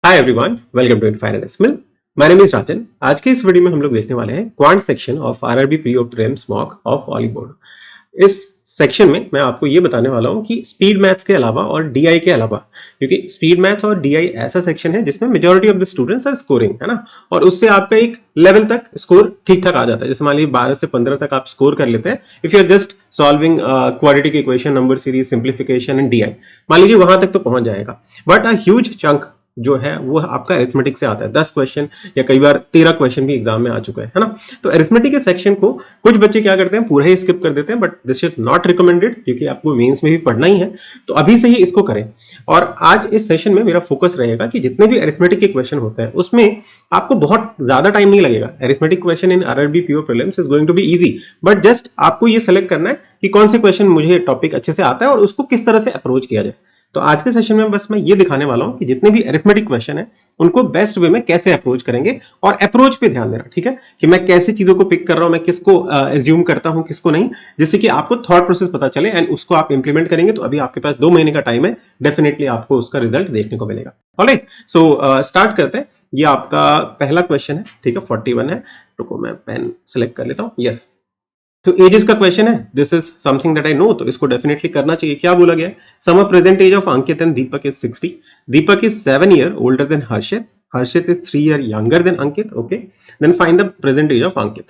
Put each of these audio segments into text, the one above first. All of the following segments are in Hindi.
Hi everyone, welcome to Finance Mill. My name is Rajan. आज के इस वीडियो में हम लोग देखने वाले हैं quant section of RRB pre prelims mock of Oliveboard. इस सेक्शन में मैं आपको ये बताने वाला हूँ कि स्पीड मैथ्स के अलावा और डीआई के अलावा, क्योंकि स्पीड मैथ्स और डीआई ऐसा सेक्शन है जिसमें majority of the students are scoring, है ना। और उससे आपका एक लेवल तक स्कोर ठीक ठाक आ जाता है। जैसे मान लीजिए 12 से 15 तक आप स्कोर कर लेते हैं if you are just solving quadratic equation, number series, simplification and DI, मान लीजिए वहां तक तो पहुंच जाएगा। बट अ ह्यूज चंक जो है वो आपका अरिथमेटिक से आता है। 10 क्वेश्चन या कई बार 13 क्वेश्चन भी एग्जाम में आ चुका है ना। तो अरिथमेटिक के सेक्शन को कुछ बच्चे क्या करते हैं, पूरा ही स्किप कर देते हैं, but this is not recommended क्योंकि आपको मेंस में भी पढ़ना ही है। तो अभी से ही इसको करें। और आज इस सेशन में मेरा फोकस रहेगा कि जितने भी अरिथमेटिक के क्वेश्चन होते हैं उसमें आपको बहुत ज्यादा टाइम नहीं लगेगा। Arithmetic question in RRB PO prelims is going to be easy, but just आपको ये सेलेक्ट करना है कि कौन से क्वेश्चन मुझे टॉपिक अच्छे से आता है और उसको किस तरह से अप्रोच किया जाए। तो आज के सेशन में बस मैं ये दिखाने वाला हूं कि जितने भी अरिथमेटिक क्वेश्चन है उनको बेस्ट वे में कैसे अप्रोच करेंगे, और अप्रोच पे ध्यान देना, ठीक है, कि मैं कैसे चीजों को पिक कर रहा हूं, मैं किसको एज्यूम करता हूं, किसको नहीं, जिससे कि आपको थॉट प्रोसेस पता चले एंड उसको आप इंप्लीमेंट करेंगे। तो अभी आपके पास 2 महीने का टाइम है, डेफिनेटली आपको उसका रिजल्ट देखने को मिलेगा। ऑलराइट, सो स्टार्ट करते हैं। ये आपका पहला क्वेश्चन है, ठीक है, 41 है। रुको मैं पेन सेलेक्ट कर लेता हूं। यस, तो एजेस का क्वेश्चन है। This is something that I know, तो इसको डेफिनेटली करना चाहिए। क्या बोला गया है? Sum of present age of Ankit and Deepak is 60। Deepak is 7 year older than Harshit. Harshit is 3 year younger than Ankit. Okay, then find the present age of Ankit.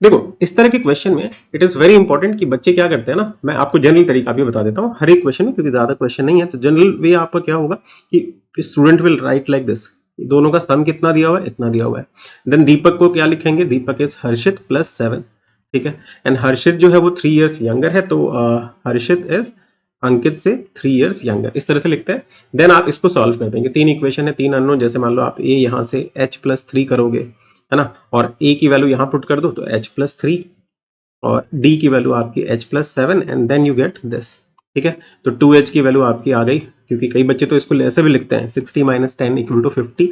देखो, इस तरह के क्वेश्चन में इट इज वेरी इंपॉर्टेंट कि बच्चे क्या करते हैं ना, मैं आपको जनरल तरीका भी बता देता हूँ हर एक क्वेश्चन में, क्योंकि ज्यादा क्वेश्चन नहीं है। तो जनरल वे आपका क्या होगा कि student will write like this, दोनों का सम कितना दिया हुआ है, इतना दिया हुआ है। देन दीपक को क्या लिखेंगे? दीपक इज हर्षित प्लस 7, ठीक है। एंड हर्षित जो है वो 3 इयर्स यंगर है, तो हर्षित इज अंकित से 3 इयर्स यंगर, इस तरह से लिखते हैं। देन आप इसको सॉल्व कर देंगे। 3 इक्वेशन है, 3 अननोन। जैसे मान लो आप ए यहां से h प्लस 3 करोगे, है ना, और a की वैल्यू यहां पुट कर दो तो h प्लस 3, और d की वैल्यू आपकी h plus 7, and then you get this, ठीक है। तो 2h की वैल्यू आपकी आ गई, क्योंकि कई बच्चे तो इसको ऐसे भी लिखते हैं 60 माइनस 10 इक्वल टू 50।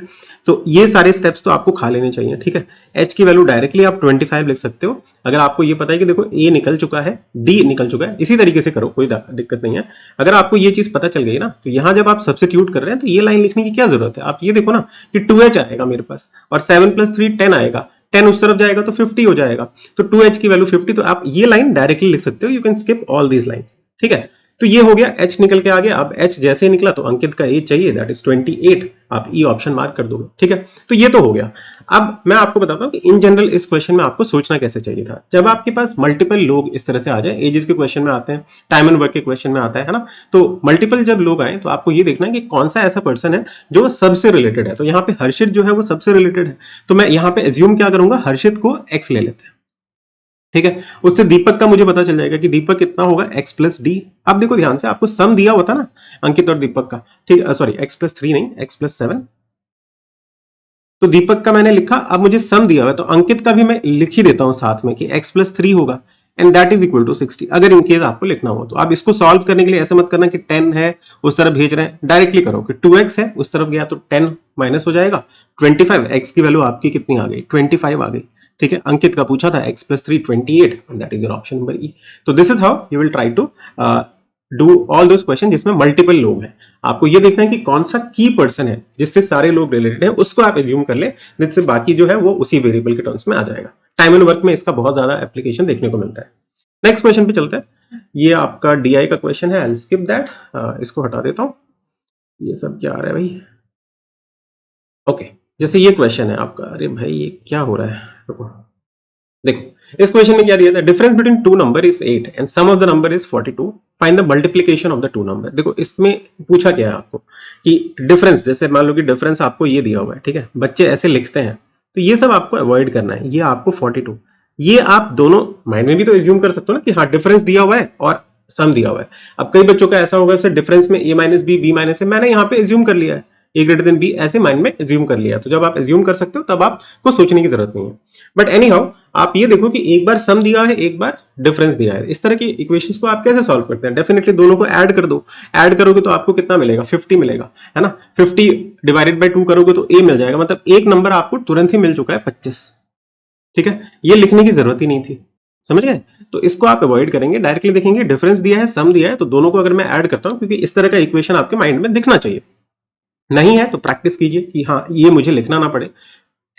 सो ये सारे स्टेप्स तो आपको खा लेने चाहिए, ठीक है। h की वैल्यू डायरेक्टली आप 25 लिख सकते हो, अगर आपको ये पता है कि देखो a निकल चुका है, d निकल चुका है। इसी तरीके से करो, कोई दिक्कत नहीं है। अगर आपको ये चीज पता चल गई ना, तो यहां जब आप सब्स्टिट्यूट कर रहे हैं तो ये लाइन लिखने की क्या जरूरत है। आप ये देखो ना कि 2h आएगा मेरे पास, और 7 प्लस 3 10 आएगा, 10 उस तरफ जाएगा तो 50 हो जाएगा। तो 2h की वैल्यू 50, तो आप ये लाइन डायरेक्टली लिख सकते हो। You can skip all these lines, ठीक है। तो ये हो गया, h निकल के आ गया। अब h जैसे ही निकला तो अंकित का एज चाहिए, दैट इज 28। आप ई ऑप्शन मार्क कर दोगे, ठीक है। तो ये तो हो गया। अब मैं आपको बताता हूं कि इन जनरल इस क्वेश्चन में आपको सोचना कैसे चाहिए था। जब आपके पास मल्टीपल लोग इस तरह से आ जाए, एजेस के क्वेश्चन में आते हैं, टाइम एंड वर्क के क्वेश्चन में आता है ना, तो मल्टीपल जब लोग आए तो आपको ये देखना है कि कौन सा ऐसा पर्सन है जो सबसे रिलेटेड है। तो यहाँ पे हर्षित जो है वो सबसे रिलेटेड है, तो मैं यहाँ पे एज्यूम क्या करूंगा, हर्षित को x ले लेते हैं, ठीक है। उससे दीपक का मुझे पता चल जाएगा कि दीपक कितना होगा, x प्लस डी। अब देखो ध्यान से, आपको सम दिया होता ना अंकित और दीपक का, ठीक, सॉरी x प्लस 3 नहीं, x प्लस 7। तो दीपक का मैंने लिखा, अब मुझे सम दिया हुआ है तो अंकित का भी मैं लिख ही देता हूं साथ में कि x प्लस 3 होगा, and that is equal to 60। अगर इनकेस आपको लिखना हो तो आप इसको सॉल्व करने के लिए ऐसे मत करना कि 10 है उस तरफ भेज रहे हैं, डायरेक्टली करो कि 2x है उस तरफ गया तो 10 माइनस हो जाएगा, 25, x की वैल्यू आपकी कितनी आ गई, 25 आ गई, ठीक है। अंकित का पूछा था x plus 3 28, and that is your option number E. तो this is how you will try to do all those question जिसमें मल्टीपल लोग हैं। आपको ये देखना है कि कौन सा की पर्सन है जिससे सारे लोग रिलेटेड है, उसको आप एज्यूम कर ले, जिससे बाकी जो है वो उसी वेरिएबल के टर्म्स में आ जाएगा। टाइम एंड वर्क में इसका बहुत ज्यादा एप्लीकेशन देखने को मिलता है। नेक्स्ट क्वेश्चन पे चलते हैं। ये आपका डीआई का क्वेश्चन है, आई स्किप दैट, इसको हटा देता हूं। ये सब क्या आ रहा है भाई, ओके। जैसे ये क्वेश्चन है आपका, अरे भाई ये क्या हो रहा है, रुको। देखो इस क्वेश्चन में क्या दिया था, difference between two number is 8 and sum of the number is 42, find the multiplication of the two number. देखो इसमें पूछा क्या है आपको कि डिफरेंस, जैसे मान लो कि डिफरेंस आपको ये दिया हुआ है, ठीक है, बच्चे ऐसे लिखते हैं, तो ये सब आपको अवॉइड करना है। ये आपको 42, ये आप दोनों माइंड में भी तो एज्यूम कर सकते हो ना कि हाँ डिफरेंस दिया हुआ है और सम दिया हुआ है। अब कई बच्चों का ऐसा होगा सर डिफरेंस में a minus B, B minus है, मैंने यहाँ पे एज्यूम कर लिया है a ग्रेटर देन b, ऐसे माइंड में एज्यूम कर लिया। तो जब आप एज्यूम कर सकते हो तब आपको सोचने की जरूरत नहीं है। बट एनी हाउ आप ये देखो कि एक बार सम दिया है, एक बार डिफरेंस दिया है। इस तरह की इक्वेशंस को आप कैसे सॉल्व करते हैं, डेफिनेटली दोनों को ऐड कर दो। ऐड करोगे तो आपको कितना मिलेगा, 50 मिलेगा, है ना। 50 डिवाइडेड बाय 2 करोगे तो a मिल जाएगा, मतलब एक नंबर आपको तुरंत ही मिल चुका है 25, ठीक है। ये लिखने की जरूरत ही नहीं थी, समझ गए। तो इसको आप अवॉइड करेंगे, डायरेक्टली देखेंगे डिफरेंस दिया है, सम दिया है, तो दोनों को अगर मैं ऐड करता हूं, क्योंकि इस तरह का इक्वेशन आपके माइंड में दिखना चाहिए। नहीं है तो प्रैक्टिस कीजिए कि हाँ ये मुझे लिखना ना पड़े।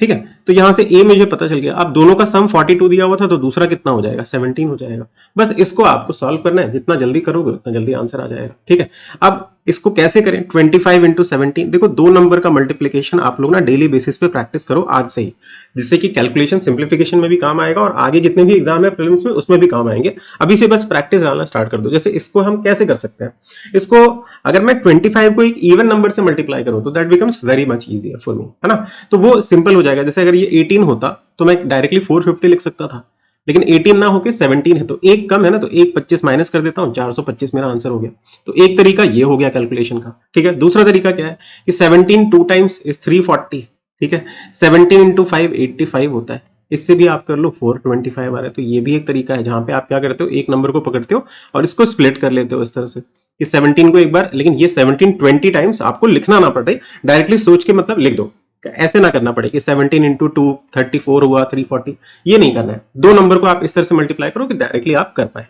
ठीक है, तो यहां से ए मुझे पता चल गया। अब दोनों का सम 42 दिया हुआ था, तो दूसरा कितना हो जाएगा, 17 हो जाएगा। बस इसको आपको सॉल्व करना है, जितना जल्दी करोगे उतना जल्दी आंसर आ जाएगा। ठीक है, अब इसको कैसे करें, 25 इंटू 17। देखो, दो नंबर का मल्टीप्लीकेशन आप लोग ना डेली बेसिस पे प्रैक्टिस करो आज से ही, जिससे कि कैलकुलेशन सिंप्लीफिकेशन में भी काम आएगा और आगे जितने भी एग्जाम है प्रीलिम्स में उसमें भी काम आएंगे। अभी से बस प्रैक्टिस डालना स्टार्ट कर दो। जैसे इसको हम कैसे कर सकते हैं, इसको अगर मैं 25 को एक इवन नंबर से मल्टीप्लाई करूं तो that becomes very much easier for me, है ना। तो वो सिंपल हो जाएगा। जैसे अगर ये 18 होता तो मैं डायरेक्टली 450 लिख सकता था, लेकिन 18 ना होके 17 है, तो एक कम है ना, तो एक 25 माइनस कर देता हूं, 425 मेरा आंसर हो गया। तो एक तरीका ये हो गया कैलकुलेशन का। ठीक है, दूसरा तरीका क्या है कि 17 टू टाइम्स इज 340। ठीक है, 17 इंटू 5 85 होता है। इससे भी आप कर लो, 425 आ रहा है। तो ये भी एक तरीका है जहां पे आप क्या करते हो, एक नंबर को पकड़ते हो और इसको स्प्लिट कर लेते हो इस तरह से कि 17 को एक बार, लेकिन ये 17 20 टाइम्स आपको लिखना ना पड़े, डायरेक्टली सोच के मतलब लिख दो। ऐसे ना करना पड़े कि 17 इंटू 2 34 हुआ 340, ये नहीं करना है। दो नंबर को आप इस तरह से मल्टीप्लाई करो कि डायरेक्टली आप कर पाए।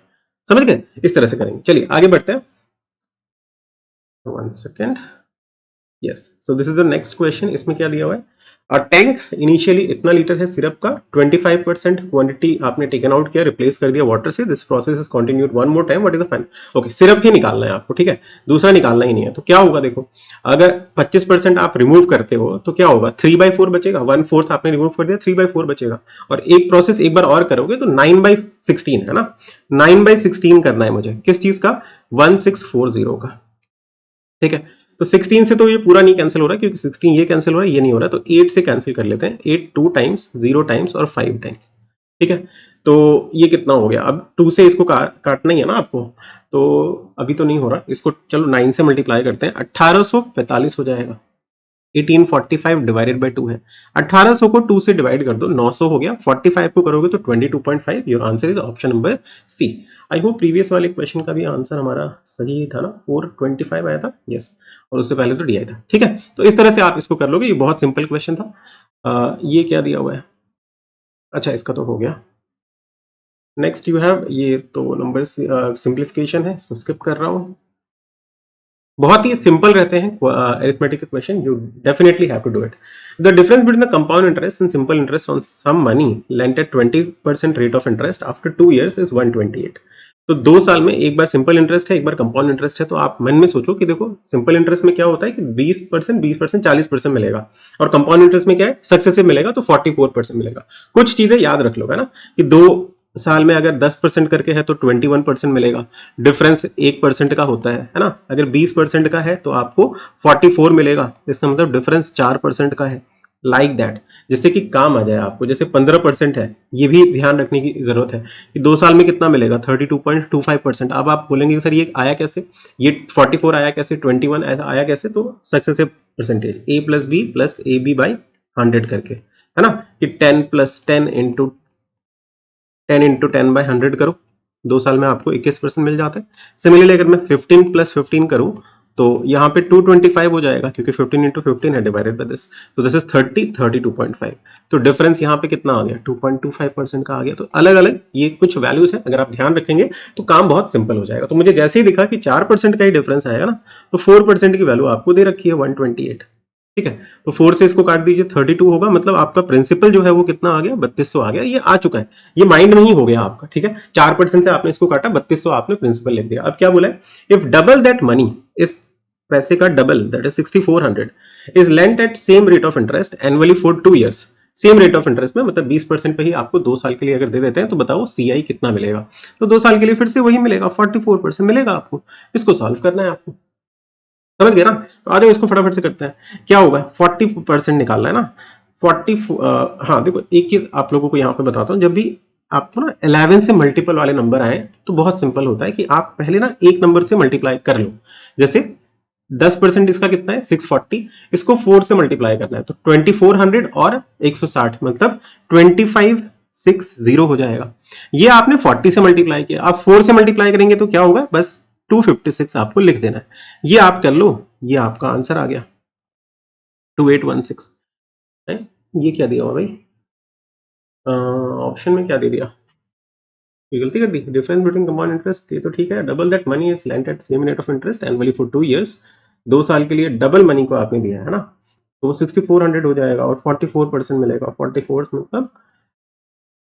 समझ गए, इस तरह से करेंगे। चलिए आगे बढ़ते हैं। 1 second. Yes, so this is the next question. इसमें क्या दिया हुआ है, अ टैंक इनिशियली इतना लीटर है सिरप का, 25% क्वांटिटी आपने टेकन आउट किया, रिप्लेस कर दिया वाटर से। This process is continued one more time, what is the final. Okay, syrup ही निकालना है आपको। ठीक है, दूसरा निकालना ही नहीं है। तो क्या होगा, देखो, अगर 25% आप रिमूव करते हो तो क्या होगा, 3/4 बचेगा। 1/4 आपने रिमूव कर दिया, 3/4 बचेगा। और एक प्रोसेस एक बार और करोगे तो 9/16 है ना, 9/16 करना है मुझे, किस चीज का, 1640 का। ठीक है, तो 16 से तो ये पूरा नहीं कैंसिल हो रहा, क्योंकि 16 ये कैंसिल हो रहा है, ये नहीं हो रहा, तो 8 से कैंसिल कर लेते हैं। 8 2 टाइम्स, 0 टाइम्स और 5 टाइम्स। ठीक है, तो ये कितना हो गया, अब 2 से इसको काटना ही है ना आपको, तो अभी तो नहीं हो रहा, इसको चलो 9 से मल्टीप्लाई करते हैं, 1845 हो जाएगा। 1845 डिवाइडेड बाय 2 है, 1800 को 2 से डिवाइड कर दो, 900 हो गया। 45 को करोगे तो 22.5। Your answer is option number C. I hope previous वाले क्वेश्चन का भी आंसर हमारा सही था ना, 425 आया था। यस, और उससे पहले तो डी आई था। ठीक है, तो इस तरह से आप इसको कर लोगे। ये बहुत सिंपल क्वेश्चन था। ये क्या दिया हुआ है, अच्छा इसका तो हो गया। नेक्स्ट यू हैव, ये तो नंबर सिंप्लीफिकेशन है, इसको स्किप कर रहा हूँ। बहुत ही सिंपल रहते हैं arithmetic question, you definitely have to do it. The difference between the compound interest and simple interest on some money lent at 20% rate of interest after 2 years is 128। तो 2 साल में एक बार सिंपल इंटरेस्ट है, एक बार कंपाउंड इंटरेस्ट है। तो आप मन में सोचो कि देखो, सिंपल इंटरेस्ट में क्या होता है कि 20% 40% मिलेगा, और कंपाउंड इंटरेस्ट में क्या है, सक्सेसिव मिलेगा तो 44% मिलेगा। कुछ चीजें याद रख लो, है ना, कि 2 साल में अगर 10% करके है तो 21% मिलेगा। डिफरेंस 1% का होता है ना। अगर 20% का है तो आपको 44 मिलेगा, इसका मतलब डिफरेंस 4% का है। लाइक दैट, जिससे कि काम आ जाए आपको। जैसे 15% है, ये भी ध्यान रखने की जरूरत है कि 2 साल में कितना मिलेगा, 32.25%। अब आप बोलेंगे सर ये आया कैसे, ये 44 आया कैसे, 21 ऐसा आया कैसे, तो successive percentage a plus B plus A B by 100 करके, है ना, कि 10 प्लस 10 इंटू 10 करो, 2 साल में आपको 21% मिल जाता है। सिमिलरली अगर मैं 15 प्लस 15 करूं तो यहाँ पे 225 हो जाएगा, क्योंकि 15 इंटू 15 है डिवाइडेड बाय दिस, तो दिस इज 32.5। तो डिफरेंस यहाँ पे कितना आ गया, 2.25% का आ गया। तो अलग अलग ये कुछ वैल्यूज है, अगर आप ध्यान रखेंगे तो काम बहुत सिंपल हो जाएगा। तो मुझे जैसे ही दिखा कि 4% का ही डिफरेंस आएगा ना, तो 4% की वैल्यू आपको दे रखी है 128। ठीक है, तो 4 से इसको काट दीजिए, 32 होगा, मतलब आपका प्रिंसिपल जो है वो कितना आ गया, 3200 आ गया। ये आ चुका है, ये माइंड में ही हो गया आपका। ठीक है, 4% से आपने इसको काटा, 3200 आपने प्रिंसिपल लिख दिया। अब क्या बोला है, इफ डबल दैट मनी, इस पैसे का double, that is 6400, is lent at same rate of interest annually for 2 years। Same rate of interest में, मतलब 20% पे ही आपको 2 साल के लिए अगर दे देते हैं, तो बताओ सीआई कितना मिलेगा। तो 2 साल के लिए फिर से वही मिलेगा, 44% मिलेगा आपको। इसको सॉल्व करना है आपको, समझ गए ना। तो आ जाओ इसको फटाफट से करते हैं। क्या होगा, 40% निकालना है ना, 40। हाँ देखो, एक चीज आप लोगों को यहाँ पे बताता हूँ, जब भी आपको ना 11 से मल्टीपल वाले नंबर आए तो बहुत सिंपल होता है कि आप पहले ना एक नंबर से मल्टीप्लाई कर लो। जैसे 10% इसका कितना है, 640, इसको 4 से मल्टीप्लाई करना है, तो 2400 और 160, मतलब 2560 हो जाएगा। ये आपने 40 से मल्टीप्लाई किया, आप 4 से मल्टीप्लाई करेंगे तो क्या होगा, बस 256 आपको लिख देना है। ये आप कर लो, ये आपका आंसर आ गया 2816 है। ये क्या दिया हुआ भाई, ऑप्शन में क्या दे दिया, ये गलती कर दी। डिफरेंस बिटवीन कंपाउंड इंटरेस्ट, ये तो ठीक है। Double that money is lent at same rate of interest annually for 2 years। 2 साल के लिए डबल मनी को आपने दिया है ना, तो 6400 हो जाएगा और 44% मिलेगा। 44 मतलब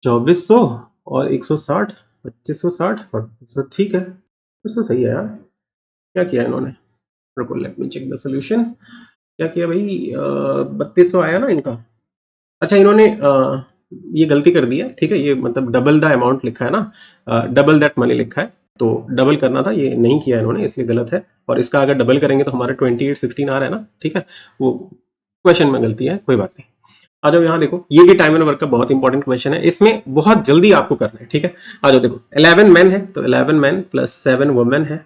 2400 और 160, 2560। तो ठीक है, तो सही है यार। क्या किया इन्होंने, रुको let me check the solution. क्या किया भाई, 3200 आया ना इनका। अच्छा इन्होंने ये गलती कर दी है, ठीक है, ये मतलब डबल द अमाउंट लिखा है ना, डबल दैट मनी लिखा है, तो डबल करना था, ये नहीं किया इन्होंने, इसलिए गलत है। और इसका अगर डबल करेंगे तो हमारा 2816 आ रहा है ना, ठीक है, वो क्वेश्चन में गलती है, कोई बात नहीं। आ जाओ यहाँ देखो, ये भी टाइम एंड वर्क का बहुत इंपॉर्टेंट क्वेश्चन है, इसमें बहुत जल्दी आपको करना है, ठीक है। आ जाओ देखो, 11 मैन है तो 11 मैन प्लस 7 वुमेन है,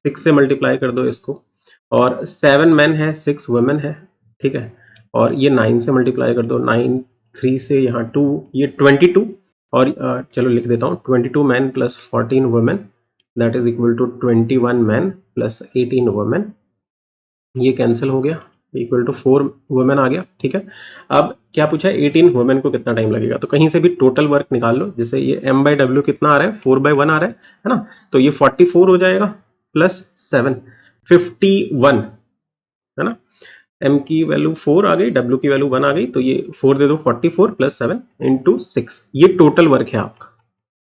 6 से मल्टीप्लाई कर दो इसको, और 7 मैन है 6 वुमेन है, ठीक है, और ये 9 से मल्टीप्लाई कर दो, 9 3 से यहाँ 2, ये 22, और चलो लिख देता हूँ 22 man plus 14 women that is equal to 21 man plus 18 women, ये कैंसिल हो गया, इक्वल टू 4 वुमेन आ गया, ठीक है। अब क्या पूछा है, 18 वुमेन को कितना टाइम लगेगा, तो कहीं से भी टोटल वर्क निकाल लो, जैसे ये m/w कितना आ रहा है, 4/1 आ रहा है ना, तो ये 44 हो जाएगा प्लस 7 51, है ना। m की वैल्यू 4 आ गई, w की वैल्यू 1 आ गई, तो ये 4 दे दो, 44 प्लस 7 इंटू 6, ये टोटल वर्क है आपका,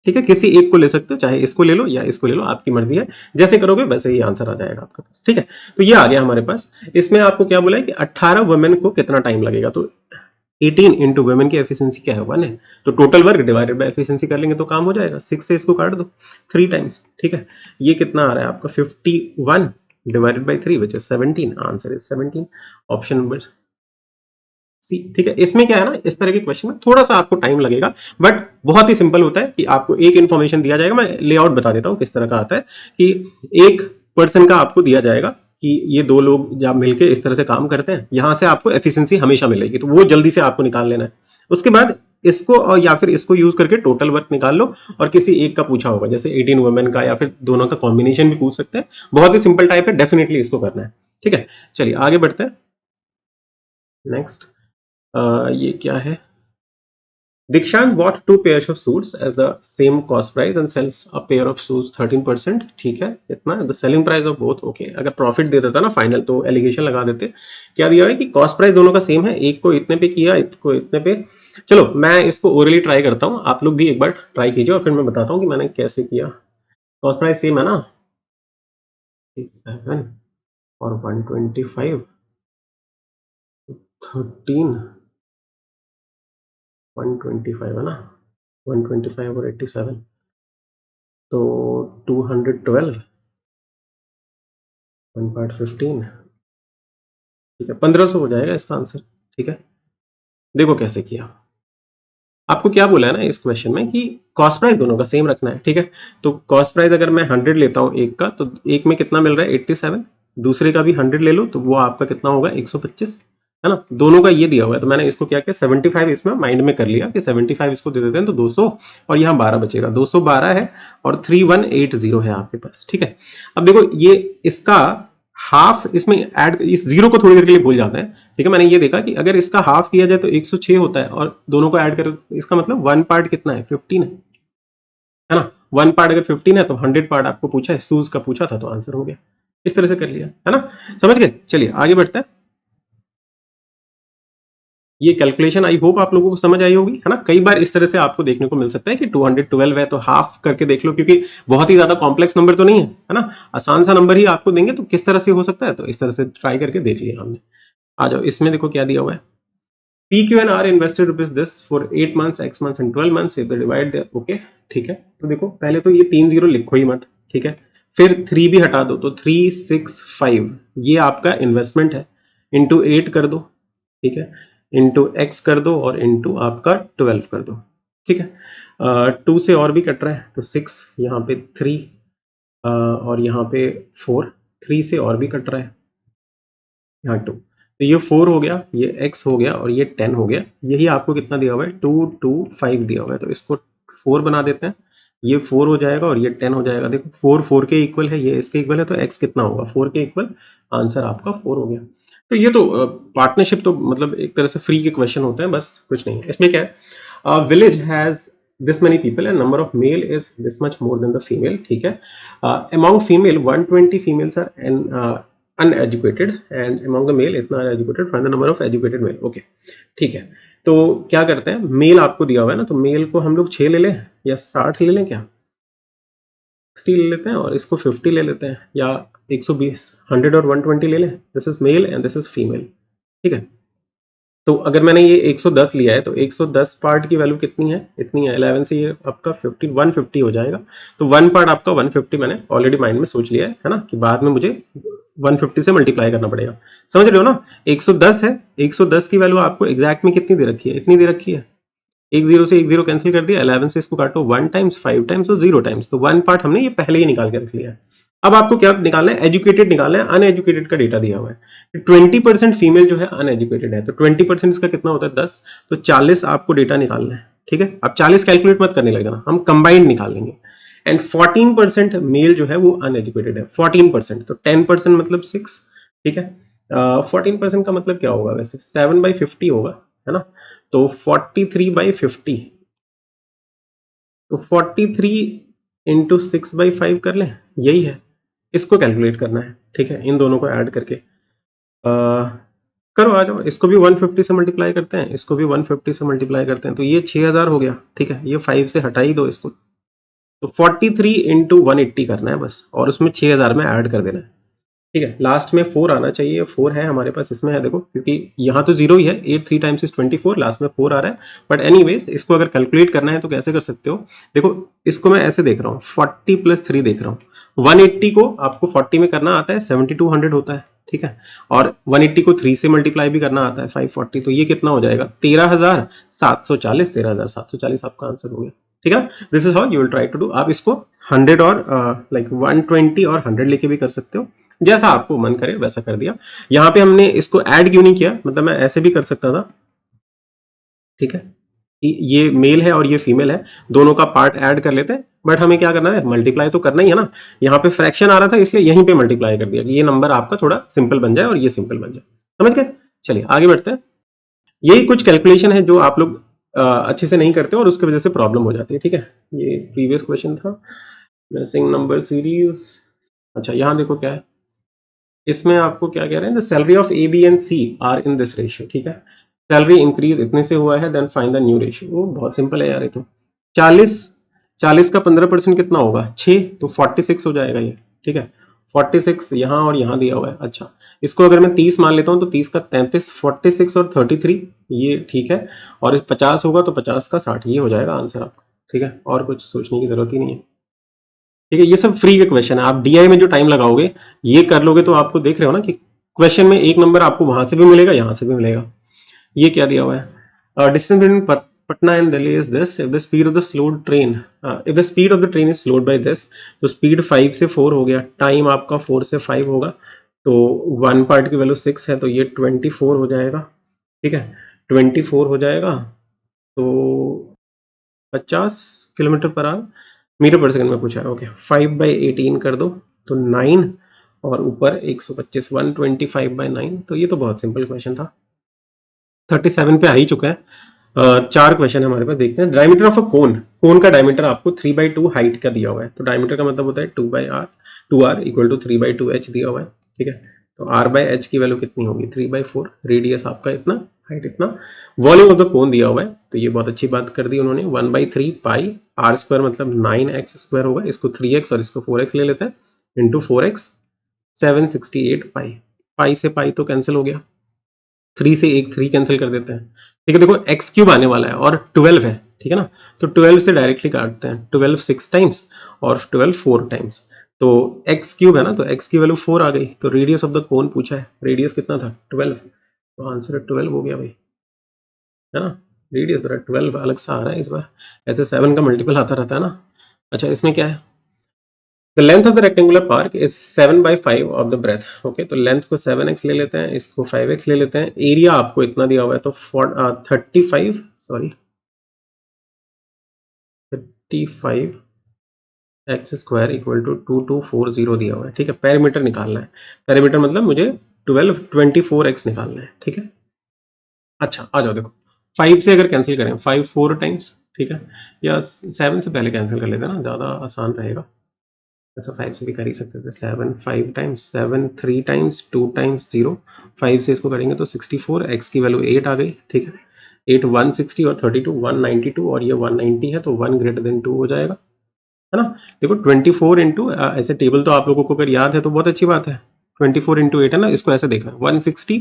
ठीक है। किसी एक को ले सकते हो, चाहे इसको ले लो या इसको ले लो, आपकी मर्जी है, जैसे करोगे वैसे ही आंसर आ जाएगा आपके पास, ठीक है। तो ये आ गया हमारे पास। इसमें आपको क्या बोला है कि 18 वुमेन को कितना टाइम लगेगा, तो 18 इंटू वुमेन की एफिशिएंसी क्या है, 1 है, तो total work divided by efficiency कर लेंगे तो काम हो जाएगा। 6 से इसको काट दो 3 टाइम्स, ठीक है। ये कितना आ रहा है आपका 51 divided by 3 which is 17, answer is 17, option number C, ठीक है। इसमें क्या है ना, इस तरह के क्वेश्चन में थोड़ा सा आपको टाइम लगेगा, बट बहुत ही सिंपल होता है कि आपको एक इन्फॉर्मेशन दिया जाएगा, मैं लेआउट बता देता हूँ किस तरह का आता है, कि एक पर्सन का आपको दिया जाएगा कि ये 2 लोग जब मिलके इस तरह से काम करते हैं, यहां से आपको एफिशिएंसी हमेशा मिलेगी, तो वो जल्दी से आपको निकाल लेना है। उसके बाद इसको और या फिर इसको यूज करके टोटल वर्क निकाल लो, और किसी एक का पूछा होगा, जैसे 18 वुमेन का, या फिर दोनों का कॉम्बिनेशन भी पूछ सकते हैं, बहुत ही सिंपल टाइप है, डेफिनेटली इसको करना है, ठीक है। चलिए आगे बढ़ते हैं, नेक्स्ट ये क्या है, Dikshant bought 2 pairs of suits as the same cost price and sells a pair of shoes 13%, ठीक है, इतना the selling price of both, okay। अगर प्रॉफिट दे देता ना फाइनल तो एलिगेशन लगा देते। क्या दिया है कि कॉस्ट प्राइस दोनों का सेम है, एक को इतने पे किया, एक को इतने पे। चलो मैं इसको ओरली ट्राई करता हूँ, आप लोग भी एक बार ट्राई कीजिए और फिर मैं बताता हूँ कि मैंने कैसे किया। कॉस्ट प्राइस सेम है ना, 7 और 125, 13, 125 है ना, 125 और 87, तो 212, 1/15, ठीक है, 1500 हो जाएगा इसका आंसर, ठीक है। देखो कैसे किया, आपको क्या बोला है ना इस क्वेश्चन में कि कॉस्ट प्राइस दोनों का सेम रखना है, ठीक है। तो कॉस्ट प्राइस अगर मैं 100 लेता हूँ एक का, तो एक में कितना मिल रहा है 87, दूसरे का भी 100 ले लो तो वो आपका कितना होगा 125, है ना। दोनों का ये दिया हुआ है, तो मैंने इसको क्या किया 75 इसमें माइंड में कर लिया कि 75 इसको दे देते हैं तो 200, और यहाँ 12 बचेगा, 212 है और 3180 है आपके पास, ठीक है। अब देखो ये इसका हाफ इसमें ऐड, इस जीरो को थोड़ी देर के लिए भूल जाते हैं, ठीक है। मैंने ये देखा कि अगर इसका हाफ किया जाए तो 106 होता है, और दोनों को ऐड करो, इसका मतलब 1 पार्ट कितना है 15 है ना। 1 पार्ट अगर 15 है तो 100 पार्ट आपको पूछा है, शूज का पूछा था, तो आंसर हो गया, इस तरह से कर लिया, है ना, समझ गए। चलिए आगे बढ़ते हैं। ये कैलकुलेशन आई होप आप लोगों को समझ आई होगी, है ना। कई बार इस तरह से आपको देखने को मिल सकता है कि 212 है तो हाफ करके देख लो, क्योंकि बहुत ही ज्यादा कॉम्प्लेक्स नंबर तो नहीं है ना, आसान सा नंबर ही आपको देंगे, तो किस तरह से हो सकता है, तो इस तरह से ट्राई करके देख लिया हमने। आ जाओ, इसमें देखो क्या दिया हुआ है, PQ and R invested rupees this for 8 months, X months and 12 months if they divide their, okay, ठीक है। तो देखो पहले तो ये 3 जीरो लिखो ही मत, ठीक है, फिर 3 भी हटा दो, तो 365 ये आपका इन्वेस्टमेंट है, इंटू 8 कर दो, ठीक है, इंटू एक्स कर दो, और इंटू आपका 12 कर दो, ठीक है। 2 से और भी कट रहा है तो 6, यहाँ पे 3, और यहाँ पे 4, 3 से और भी कट रहा है, यहाँ 2, तो ये 4 हो गया, ये x हो गया, और ये 10 हो गया। यही आपको कितना दिया हुआ है 225 दिया हुआ है, तो इसको 4 बना देते हैं, ये 4 हो जाएगा और ये 10 हो जाएगा। देखो 4 4 के इक्वल है, ये इसके इक्वल है, तो x कितना होगा 4 के इक्वल, आंसर आपका 4 हो गया। तो ये तो पार्टनरशिप तो मतलब एक तरह से फ्री के क्वेश्चन होते हैं, बस कुछ नहीं है इसमें। क्या है, village has this many people and number of male is this much more than the female, ठीक है। among female 120 females are uneducated and among the male इतना uneducated find the number of educated male. Okay ठीक है, तो क्या करते हैं, मेल आपको दिया हुआ है ना, तो मेल को हम लोग 6 ले लें या 60 ले लें, क्या 60 ले लेते हैं और इसको 50 ले लेते हैं, या 120 100 और 120 ले लें। This is male and this is female. ठीक है, तो अगर मैंने ये 110 लिया है तो 110 पार्ट की वैल्यू कितनी है, इतनी है 11 से ये आपका 50 150 हो जाएगा। तो वन पार्ट आपका 150 मैंने ऑलरेडी माइंड में सोच लिया है ना, कि बाद में मुझे 150 से मल्टीप्लाई करना पड़ेगा। समझ रहे हो ना, 110 है, 110 की वैल्यू आपको एग्जैक्ट में कितनी दे रखी है, इतनी दे रखी है। एक जीरो से एक जीरो कैंसिल कर दिया, 11 से इसको काटो 1 टाइम्स 5 टाइम्स और 0 टाइम्स, तो वन पार्ट हमने ये पहले ही निकाल के रख लिया है। अब आपको क्या निकालना है, एजुकेटेड निकालना है। अनएजुकेटेड का डेटा दिया हुआ है, 20% फीमेल जो है अनएजुकेटेड है, तो 20% इसका कितना होता है 10, तो 40 आपको डेटा निकालना है। ठीक है, अब 40 कैलकुलेट मत करने लग जाना, हम कंबाइंड निकालेंगे। एंड 14% मेल जो है वो अनएजुकेटेड है, 14%, तो 10% मतलब 6। ठीक है, 14% का मतलब क्या होगा वैसे, 7/50 होगा, है ना, तो 43/50, तो 43 इंटू 6/5 कर लें, यही है, इसको कैलकुलेट करना है। ठीक है, इन दोनों को ऐड करके करो, आ जाओ, इसको भी 150 से मल्टीप्लाई करते हैं, इसको भी 150 से मल्टीप्लाई करते हैं, तो ये 6000 हो गया। ठीक है, ये 5 से हटा ही दो इसको, तो 43 इंटू 180 करना है बस, और उसमें 6000 में ऐड कर देना है। ठीक है, लास्ट में 4 आना चाहिए, 4 है हमारे पास, इसमें है देखो, क्योंकि यहाँ तो 0 ही है, 8 3 टाइम्स इज 24, लास्ट में 4 आ रहा है। बट एनीवेज इसको अगर कैलकुलेट करना है तो कैसे कर सकते हो, देखो इसको मैं ऐसे देख रहा हूँ, 40 + 3 देख रहा हूँ, 180 को आपको 40 में करना आता है, 7200 होता है। ठीक है, और 180 को 3 से मल्टीप्लाई भी करना आता है, 540, तो ये कितना हो जाएगा 13740, 13740 आपका आंसर हो गया। ठीक है, this is how you will try to do. आप इसको 100 और लाइक 120 और 100 लेके भी कर सकते हो, जैसा आपको मन करे वैसा कर दिया। यहाँ पे हमने इसको ऐड क्यों नहीं किया, मतलब मैं ऐसे भी कर सकता था। ठीक है, ये मेल है और ये फीमेल है, दोनों का पार्ट ऐड कर लेते हैं, बट हमें क्या करना है, मल्टीप्लाई तो करना ही है ना। यहाँ पे फ्रैक्शन आ रहा था इसलिए यहीं पे मल्टीप्लाई कर दिया कि ये नंबर आपका थोड़ा सिंपल बन जाए और ये सिंपल बन जाए। समझ गए, चलिए आगे बढ़ते हैं। यही कुछ कैलकुलेशन है जो आप लोग अच्छे से नहीं करते और उसकी वजह से प्रॉब्लम हो जाती है। ठीक है, ये प्रीवियस क्वेश्चन था, मिसिंग नंबर सीरीज। अच्छा, यहाँ देखो क्या है, इसमें आपको क्या कह रहे हैं, the salary of A B and C are in this ratio. ठीक है, सैलरी इंक्रीज इतने से हुआ है, then find the new ratio. वो बहुत सिंपल है यार, ये तो 40 का 15% कितना होगा 6, तो 46 हो जाएगा ये। ठीक है, 46 यहाँ और यहाँ दिया हुआ है। अच्छा, इसको अगर मैं 30 मान लेता हूँ तो 30 का 33, 46 और 33, ये ठीक है, और 50 होगा तो 50 का 60, ये हो जाएगा आंसर आपका। ठीक है, और कुछ सोचने की जरूरत ही नहीं है। ठीक है, ये सब फ्री के क्वेश्चन है, आप डीआई में जो टाइम लगाओगे ये कर लोगे तो आपको देख रहे हो ना कि क्वेश्चन में एक नंबर आपको वहां से भी मिलेगा, यहां से भी मिलेगा। ये क्या दिया हुआ है, distance between Patna and Delhi is this, if the speed of the slowed train, if the speed of the train is slowed by this, तो स्पीड 5 से 4 हो गया, टाइम आपका 4 से 5 होगा, तो वन पार्ट की वैल्यू 6 है, तो ये 24 हो जाएगा। ठीक है, 24 हो जाएगा, तो 50 किलोमीटर पर आवर, मीटर पर सेकंड में पूछा है। ओके, 5/18 कर दो तो 9, और ऊपर 125, 125/9, तो ये तो बहुत सिंपल क्वेश्चन था, 37 पे आ ही चुका है। 4 क्वेश्चन है हमारे पास, देखते हैं। डायमीटर ऑफ अ कोन, कोन का डायमीटर आपको 3/2 हाइट का दिया हुआ है, तो डायमीटर का मतलब होता है 2/r, 2r equal to 3/2h दिया हुआ है। ठीक है, तो r/h की वैल्यू कितनी होगी 3/4, रेडियस आपका इतना, हाइट इतना, वॉल्यूम ऑफ द कोन दिया हुआ है, तो ये बहुत अच्छी बात कर दी उन्होंने, 1/3 पाई r स्क्वायर मतलब 9x² होगा, इसको 3x और इसको 4x ले लेते हैं, इंटू 4x 768 पाई, पाई से पाई तो कैंसिल हो गया, 3 से एक 3 कैंसिल कर देते हैं। ठीक है, देखो एक्स क्यूब आने वाला है और 12 है, ठीक है ना, तो 12 से डायरेक्टली काटते हैं, 12 6 टाइम्स और 12 4 टाइम्स, तो एक्स क्यूब है ना, तो एक्स की वैल्यू 4 आ गई, तो रेडियस ऑफ द कोन पूछा है, रेडियस कितना था 12, तो आंसर 12 हो गया भाई, है ना, रेडियस बड़ा 12 अलग सा आ रहा है इस बार, ऐसे 7 का मल्टीपल आता रहता है ना। अच्छा, इसमें क्या है, the length of the rectangular park is 7/5 of the breadth. Okay, तो लेंथ को 7x ले लेते हैं, इसको 5x ले लेते हैं, एरिया आपको इतना दिया हुआ है, तो 35x² इक्वल टू 2240 दिया हुआ है। ठीक है, पैरामीटर निकालना है, पैरामीटर मतलब मुझे 24x निकालना है। ठीक है, अच्छा आ जाओ, देखो 5 से अगर कैंसिल करें, 5 4 टाइम्स, ठीक है, या 7 से पहले कैंसिल कर लेते हैं ना, ज़्यादा आसान रहेगा, अच्छा 5 से भी कर ही सकते थे। 7 5 टाइम्स, 7 3 टाइम्स, 2 टाइम्स 0, 5 से इसको करेंगे तो 64, x की वैल्यू 8 आ गई, ठीक है। 8 160 और 32 192 और ये 190 है तो 1 ग्रेटर देन 2 हो जाएगा, है ना। देखो 24 इंटू ऐसे टेबल तो आप लोगों को अगर याद है तो बहुत अच्छी बात है। 24 इंटू 8 है ना, इसको ऐसे देखना 160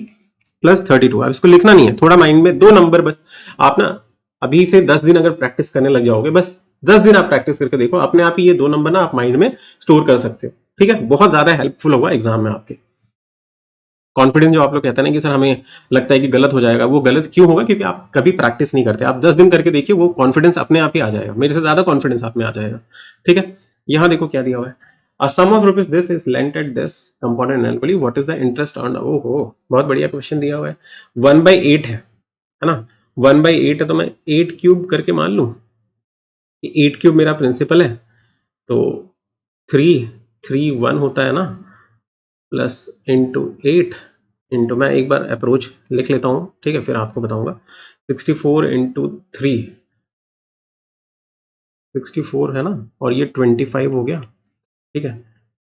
प्लस 32। अब इसको लिखना नहीं है, थोड़ा माइंड में दो नंबर बस आप ना अभी से 10 दिन अगर प्रैक्टिस करने लग जाओगे, बस 10 दिन आप प्रैक्टिस करके देखो, अपने आप ही ये दो नंबर ना आप माइंड में स्टोर कर सकते हो, ठीक है। बहुत ज्यादा हेल्पफुल होगा एग्जाम में आपके। कॉन्फिडेंस जो आप लोग कहते हैं ना कि सर हमें लगता है कि गलत हो जाएगा, वो गलत क्यों होगा? क्योंकि आप कभी प्रैक्टिस नहीं करते। आप 10 दिन करके देखिए, वो कॉन्फिडेंस अपने आप ही आ जाएगा, मेरे से ज्यादा कॉन्फिडेंस आप में आ जाएगा, ठीक है। यहां देखो क्या दिया हुआ है, a sum of rupees this is lent at this compound annually, what is the interest on. ओहो, बहुत बढ़िया क्वेश्चन दिया हुआ है। 1/8 है ना, 1/8 है तो मैं 8 क्यूब करके मान लूं कि 8 क्यूब मेरा प्रिंसिपल है, तो 3 3 1 होता है ना, प्लस इंटू 8 इंटू, मैं एक बार अप्रोच लिख लेता हूँ, ठीक है, फिर आपको बताऊंगा। 64 इंटू 3, 64 है ना, और ये 25 हो गया, ठीक है।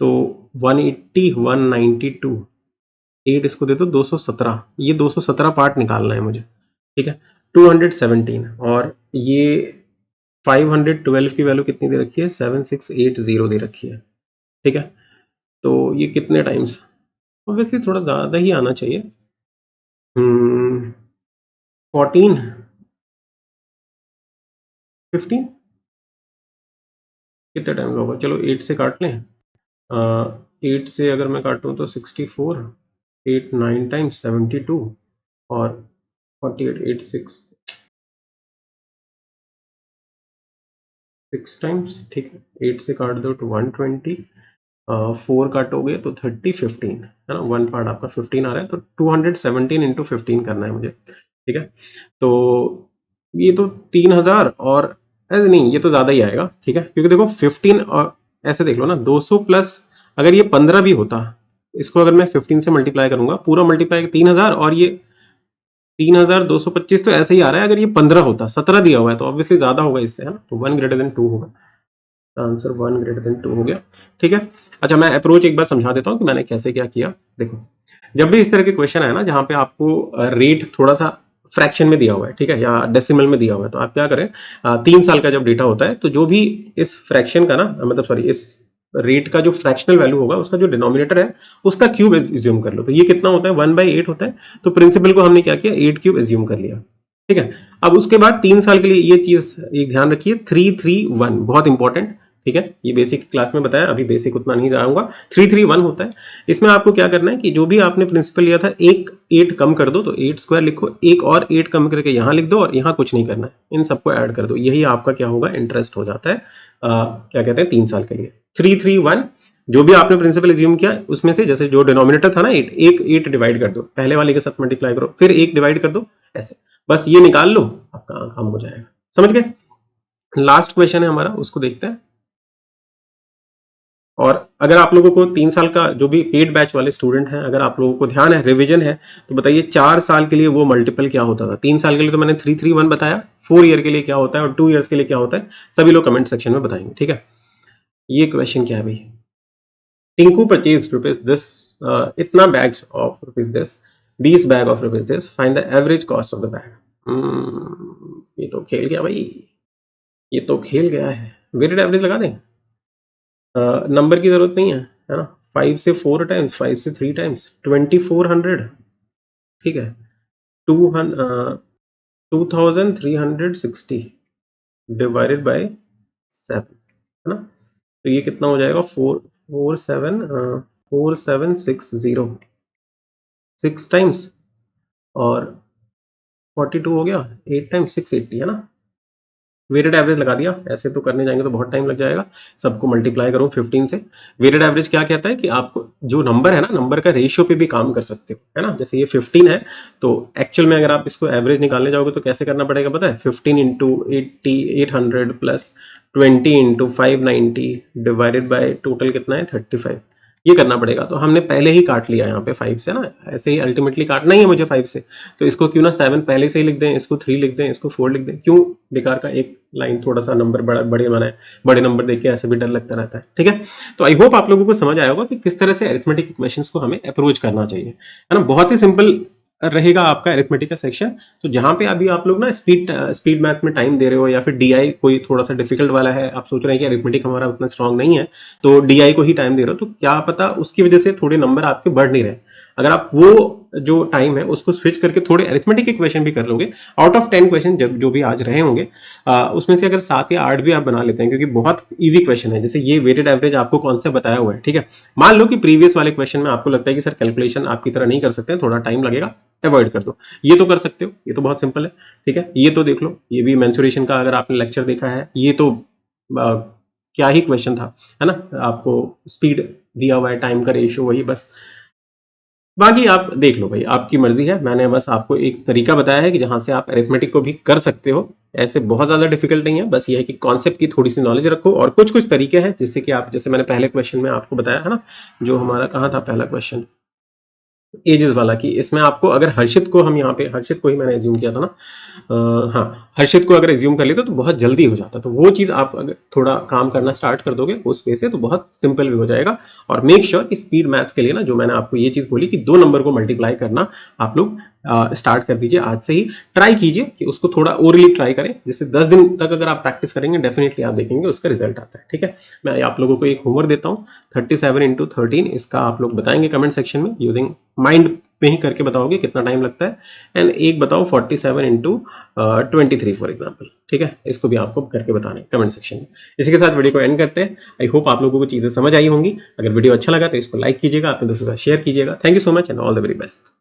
तो 180 192, 8 इसको दे दो 217, ये 217 पार्ट निकालना है मुझे, ठीक है। 217 और ये 512 की वैल्यू कितनी दे रखी है, 7680 दे रखी है, ठीक है। तो ये कितने टाइम्स, ऑब्वियसली थोड़ा ज़्यादा ही आना चाहिए। 14 15 कितने टाइम का होगा, चलो 8 से काट लें। 8 से अगर मैं काटूँ तो 64, 8 9 टाइम्स 72 और 48 8 6 टाइम्स, ठीक है। 8 से काट दो तो 120, 4 काटोगे तो 30 15 है ना, वन पार्ट आपका 15 आ रहा है, तो 217 इंटू 15 करना है मुझे, ठीक है। तो ये तो 3000 और ऐसे नहीं, ये तो ज़्यादा ही आएगा, ठीक है, क्योंकि देखो 15 और ऐसे देख लो ना, 200 प्लस अगर ये 15 भी होता, इसको अगर मैं 15 से मल्टीप्लाई करूंगा, पूरा मल्टीप्लाई 3000 और ये 3225 तो ऐसे ही आ रहा है। अगर ये 15 होता, 17 दिया हुआ है तो ऑब्वियसली ज़्यादा होगा इससे, है ना, तो 1 ग्रेटर देन 2 होगा, आंसर 1 ग्रेटर देन 2 हो गया, ठीक है। अच्छा मैं अप्रोच एक बार समझा देता हूँ कि मैंने कैसे क्या किया। देखो जब भी इस तरह के क्वेश्चन है ना जहाँ पे आपको रेट थोड़ा सा फ्रैक्शन में दिया हुआ है, ठीक है, या डेसिमल में दिया हुआ है, तो आप क्या करें, 3 साल का जब डेटा होता है तो जो भी इस फ्रैक्शन का ना, मतलब सॉरी, इस रेट का जो फ्रैक्शनल वैल्यू होगा उसका जो डिनोमिनेटर है उसका क्यूब एज्यूम कर लो। तो ये कितना होता है, 1/8 होता है, तो प्रिंसिपल को हमने क्या किया, 8 क्यूब एज्यूम कर लिया, ठीक है। अब उसके बाद 3 साल के लिए ये चीज एक ध्यान रखिए, 331 बहुत इंपॉर्टेंट, ठीक है। ये बेसिक क्लास में बताया, अभी बेसिक उतना नहीं जाऊंगा। 331 होता है, इसमें आपको क्या करना है कि जो भी आपने प्रिंसिपल लिया था, एक 8 कम कर दो तो 8 स्क्वायर लिखो, एक और 8 कम करके यहाँ लिख दो और यहाँ कुछ नहीं करना है, इन सबको ऐड कर दो, यही आपका क्या होगा, इंटरेस्ट हो जाता है। क्या कहते हैं, 3 साल के लिए 331, जो भी आपने प्रिंसिपल एज्यूम किया उसमें से, जैसे जो डिनोमिनेटर था ना 8, एक 8 डिवाइड कर दो, पहले वाले के साथ मल्टीप्लाई करो, फिर 1 डिवाइड कर दो, ऐसे बस ये निकाल लो, आपका काम हो जाएगा, समझ गए। लास्ट क्वेश्चन है हमारा, उसको देखते हैं। और अगर आप लोगों को 3 साल का जो भी पेड बैच वाले स्टूडेंट हैं, अगर आप लोगों को ध्यान है, रिवीजन है, तो बताइए 4 साल के लिए वो मल्टीपल क्या होता था। 3 साल के लिए तो मैंने 331 बताया, 4 ईयर के लिए क्या होता है और 2 ईयर्स के लिए क्या होता है, सभी लोग कमेंट सेक्शन में बताएंगे, ठीक है। ये क्वेश्चन क्या है भाई, टिंकू परचेज रुपीज दिस, इतना bags of rupees this, 20 bag of rupees this, find the average cost of the bag. ये तो खेल गया भाई, ये तो खेल गया है। वेटेड एवरेज लगा दें, नंबर की जरूरत नहीं है ना। 5 से 4 टाइम्स, 5 से 3 टाइम्स 2400, ठीक है। 2360 डिवाइडेड बाय 7, है ना। तो ये कितना हो जाएगा, 4760, 6 टाइम्स और 42 हो गया, 8 टाइम्स 680, है ना। वेटेड एवरेज लगा दिया, ऐसे तो करने जाएंगे तो बहुत टाइम लग जाएगा, सबको मल्टीप्लाई करो 15 से। वेटेड एवरेज क्या कहता है कि आपको जो नंबर है ना, नंबर का रेशियो पे भी काम कर सकते हो, है ना। जैसे ये 15 है, तो एक्चुअल में अगर आप इसको एवरेज निकालने जाओगे तो कैसे करना पड़ेगा पता है, 15 into 80 800 plus 20 into 590 divided by total कितना है 35, ये करना पड़ेगा। तो हमने पहले ही काट लिया यहाँ पे 5 से ना, ऐसे ही अल्टीमेटली काटना ही है मुझे 5 से, तो इसको क्यों ना 7 पहले से ही लिख दें, इसको 3 लिख दें, इसको 4 लिख दें, क्यों बेकार का एक लाइन थोड़ा सा नंबर बड़े बनाए, बड़े नंबर देख के ऐसे भी डर लगता रहता है, ठीक है। तो आई होप आप लोगों को समझ आया होगा कि किस तरह से अरिथमेटिक इक्वेशंस को हमें अप्रोच करना चाहिए, है ना। बहुत ही सिंपल रहेगा आपका अरिथमेटिक का सेक्शन। तो जहां पे अभी आप लोग ना स्पीड मैथ में टाइम दे रहे हो, या फिर डीआई कोई थोड़ा सा डिफिकल्ट वाला है, आप सोच रहे हैं कि अरिथमेटिक हमारा उतना स्ट्रांग नहीं है, तो डीआई को ही टाइम दे रहे हो, तो क्या पता उसकी वजह से थोड़े नंबर आपके बढ़ नहीं रहे। अगर आप वो जो टाइम है उसको स्विच करके थोड़े अरिथमेटिक क्वेश्चन भी कर लोगे, आउट ऑफ 10 क्वेश्चन जो भी आज रहे होंगे, उसमें से अगर 7 या 8 भी आप बना लेते हैं, क्योंकि बहुत इजी क्वेश्चन है। जैसे ये वेटेड एवरेज आपको कॉन्सेप्ट बताया हुआ है, ठीक है। मान लो कि प्रीवियस वाले क्वेश्चन में आपको लगता है कि सर कैलकुलेशन आपकी तरह नहीं कर सकते, थोड़ा टाइम लगेगा, अवॉइड कर दो, ये तो कर सकते हो, ये तो बहुत सिंपल है, ठीक है। ये तो देख लो, ये भी मेंसुरेशन का अगर आपने लेक्चर देखा है, ये तो क्या ही क्वेश्चन था, है ना। आपको स्पीड दिया हुआ है, टाइम का रेशियो वही बस, बाकी आप देख लो भाई, आपकी मर्जी है। मैंने बस आपको एक तरीका बताया है कि जहां से आप अरिथमेटिक को भी कर सकते हो, ऐसे बहुत ज्यादा डिफिकल्ट नहीं है, बस ये है कि कॉन्सेप्ट की थोड़ी सी नॉलेज रखो। और कुछ कुछ तरीके हैं जिससे कि आप, जैसे मैंने पहले क्वेश्चन में आपको बताया है ना, जो हमारा कहाँ था पहला क्वेश्चन, एजेस वाला, कि इसमें आपको अगर हर्षित को, हम यहाँ पे हर्षित को ही मैंने एज्यूम किया था ना, हाँ हर्षित को अगर एज्यूम कर लेते तो बहुत जल्दी हो जाता। तो वो चीज़ आप अगर थोड़ा काम करना स्टार्ट कर दोगे उस वे से, तो बहुत सिंपल भी हो जाएगा। और मेक श्योर कि स्पीड मैथ्स के लिए ना, जो मैंने आपको ये चीज़ बोली कि 2 नंबर को मल्टीप्लाई करना आप लोग स्टार्ट कर दीजिए आज से ही। ट्राई कीजिए कि उसको थोड़ा ओरली ट्राई करें, जिससे 10 दिन तक अगर आप प्रैक्टिस करेंगे डेफिनेटली आप देखेंगे उसका रिजल्ट आता है, ठीक है। मैं आप लोगों को एक होमवर्क देता हूँ, 37 इंटू 13, इसका आप लोग बताएंगे कमेंट सेक्शन में, यूजिंग माइंड में ही करके बताओगे कितना टाइम लगता है। एंड एक बताओ 47 इंटू 23 फॉर एग्जाम्पल, ठीक है। इसको भी आपको करके बताना है कमेंट सेक्शन में। इसी के साथ वीडियो को एंड करते हैं। आई होप आप लोगों को चीज़ें समझ आई होंगी। अगर वीडियो अच्छा लगा तो इसको लाइक कीजिएगा, अपने दोस्तों के साथ शेयर कीजिएगा। Thank you so much and all the very best.